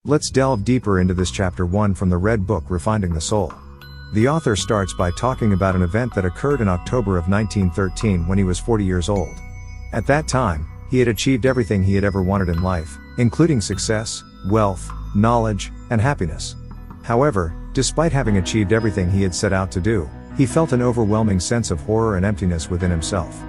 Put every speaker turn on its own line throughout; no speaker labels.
Let's delve deeper into this chapter 1 from the Red Book Refinding the Soul. The author starts by talking about an event that occurred in October of 1913 when he was 40 years old. At that time, he had achieved everything he had ever wanted in life, including success, wealth, knowledge, and happiness. However, despite having achieved everything he had set out to do, he felt an overwhelming sense of horror and emptiness within himself.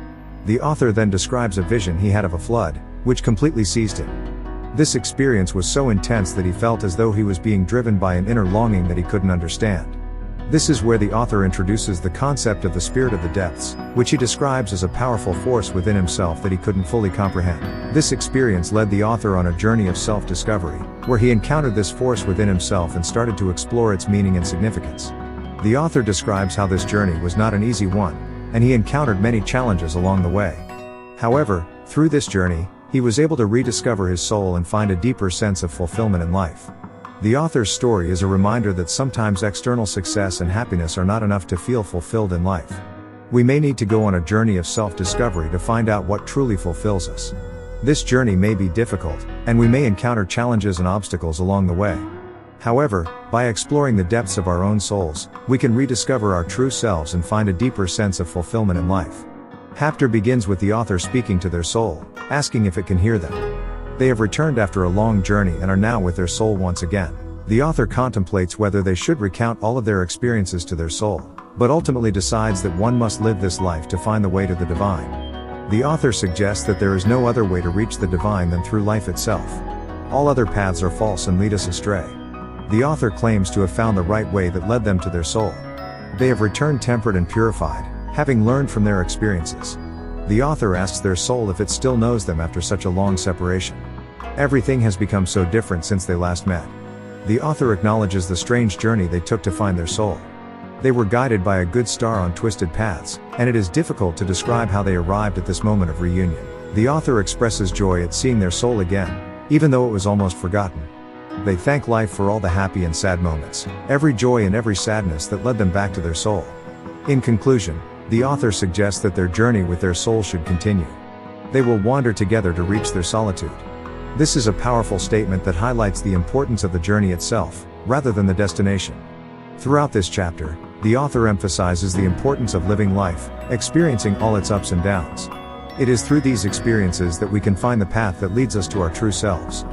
The author then describes a vision he had of a flood, which completely seized him. This experience was so intense that he felt as though he was being driven by an inner longing that he couldn't understand. This is where the author introduces the concept of the spirit of the depths, which he describes as a powerful force within himself that he couldn't fully comprehend. This experience led the author on a journey of self-discovery, where he encountered this force within himself and started to explore its meaning and significance. The author describes how this journey was not an easy one, and he encountered many challenges along the way. However, through this journey, he was able to rediscover his soul and find a deeper sense of fulfillment in life. The author's story is a reminder that sometimes external success and happiness are not enough to feel fulfilled in life. We may need to go on a journey of self-discovery to find out what truly fulfills us. This journey may be difficult, and we may encounter challenges and obstacles along the way. However, by exploring the depths of our own souls, we can rediscover our true selves and find a deeper sense of fulfillment in life. Chapter begins with the author speaking to their soul, asking if it can hear them. They have returned after a long journey and are now with their soul once again. The author contemplates whether they should recount all of their experiences to their soul, but ultimately decides that one must live this life to find the way to the divine. The author suggests that there is no other way to reach the divine than through life itself. All other paths are false and lead us astray. The author claims to have found the right way that led them to their soul. They have returned tempered and purified, having learned from their experiences. The author asks their soul if it still knows them after such a long separation. Everything has become so different since they last met. The author acknowledges the strange journey they took to find their soul. They were guided by a good star on twisted paths, and it is difficult to describe how they arrived at this moment of reunion. The author expresses joy at seeing their soul again, even though it was almost forgotten. They thank life for all the happy and sad moments, every joy and every sadness that led them back to their soul. In conclusion, the author suggests that their journey with their soul should continue. They will wander together to reach their solitude. This is a powerful statement that highlights the importance of the journey itself, rather than the destination. Throughout this chapter, the author emphasizes the importance of living life, experiencing all its ups and downs. It is through these experiences that we can find the path that leads us to our true selves.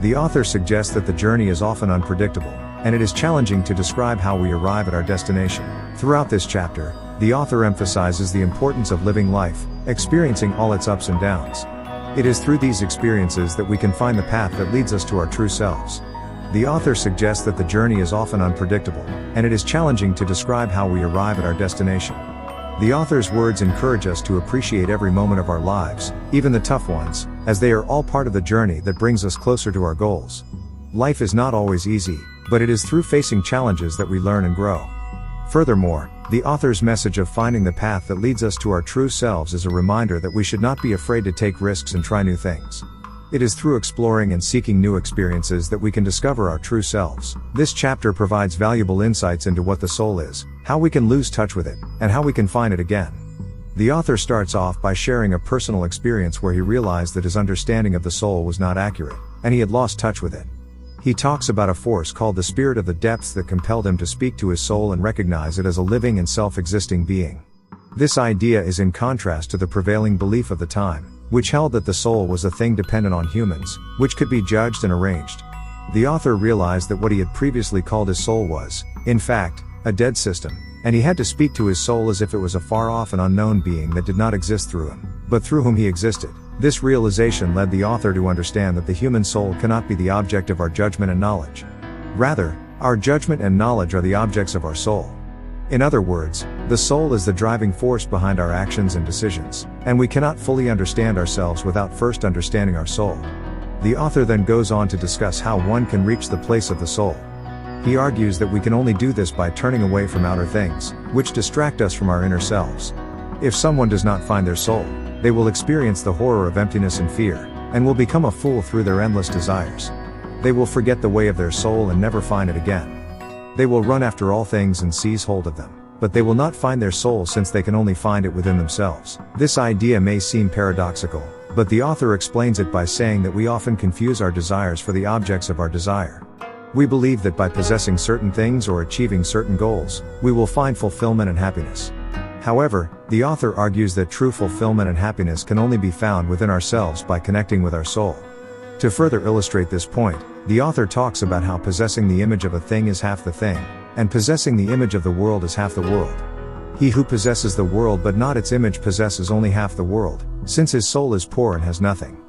The author suggests that the journey is often unpredictable, and it is challenging to describe how we arrive at our destination. Throughout this chapter, the author emphasizes the importance of living life, experiencing all its ups and downs. It is through these experiences that we can find the path that leads us to our true selves. The author suggests that the journey is often unpredictable, and it is challenging to describe how we arrive at our destination. The author's words encourage us to appreciate every moment of our lives, even the tough ones, as they are all part of the journey that brings us closer to our goals. Life is not always easy, but it is through facing challenges that we learn and grow. Furthermore, the author's message of finding the path that leads us to our true selves is a reminder that we should not be afraid to take risks and try new things. It is through exploring and seeking new experiences that we can discover our true selves. This chapter provides valuable insights into what the soul is, how we can lose touch with it, and how we can find it again. The author starts off by sharing a personal experience where he realized that his understanding of the soul was not accurate, and he had lost touch with it. He talks about a force called the spirit of the depths that compelled him to speak to his soul and recognize it as a living and self-existing being. This idea is in contrast to the prevailing belief of the time, which held that the soul was a thing dependent on humans, which could be judged and arranged. The author realized that what he had previously called his soul was, in fact, a dead system, and he had to speak to his soul as if it was a far-off and unknown being that did not exist through him, but through whom he existed. This realization led the author to understand that the human soul cannot be the object of our judgment and knowledge. Rather, our judgment and knowledge are the objects of our soul. In other words, the soul is the driving force behind our actions and decisions, and we cannot fully understand ourselves without first understanding our soul. The author then goes on to discuss how one can reach the place of the soul. He argues that we can only do this by turning away from outer things, which distract us from our inner selves. If someone does not find their soul, they will experience the horror of emptiness and fear, and will become a fool through their endless desires. They will forget the way of their soul and never find it again. They will run after all things and seize hold of them, but they will not find their soul since they can only find it within themselves. This idea may seem paradoxical, but the author explains it by saying that we often confuse our desires for the objects of our desire. We believe that by possessing certain things or achieving certain goals, we will find fulfillment and happiness. However, the author argues that true fulfillment and happiness can only be found within ourselves by connecting with our soul. To further illustrate this point, the author talks about how possessing the image of a thing is half the thing, and possessing the image of the world is half the world. He who possesses the world but not its image possesses only half the world, since his soul is poor and has nothing.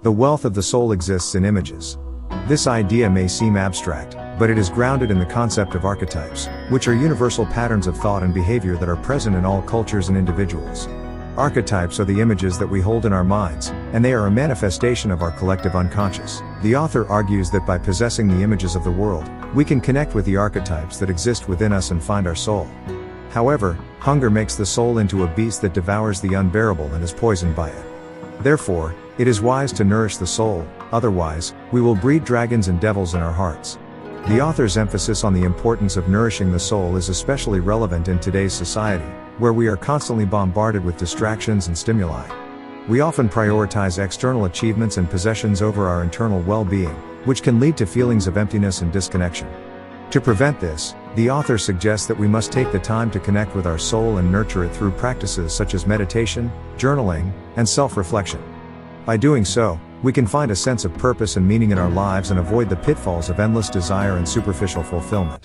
The wealth of the soul exists in images. This idea may seem abstract, but it is grounded in the concept of archetypes, which are universal patterns of thought and behavior that are present in all cultures and individuals. Archetypes are the images that we hold in our minds, and they are a manifestation of our collective unconscious. The author argues that by possessing the images of the world, we can connect with the archetypes that exist within us and find our soul. However, hunger makes the soul into a beast that devours the unbearable and is poisoned by it. Therefore, it is wise to nourish the soul, otherwise, we will breed dragons and devils in our hearts. The author's emphasis on the importance of nourishing the soul is especially relevant in today's society, where we are constantly bombarded with distractions and stimuli. We often prioritize external achievements and possessions over our internal well-being, which can lead to feelings of emptiness and disconnection. To prevent this, the author suggests that we must take the time to connect with our soul and nurture it through practices such as meditation, journaling, and self-reflection. By doing so, we can find a sense of purpose and meaning in our lives and avoid the pitfalls of endless desire and superficial fulfillment.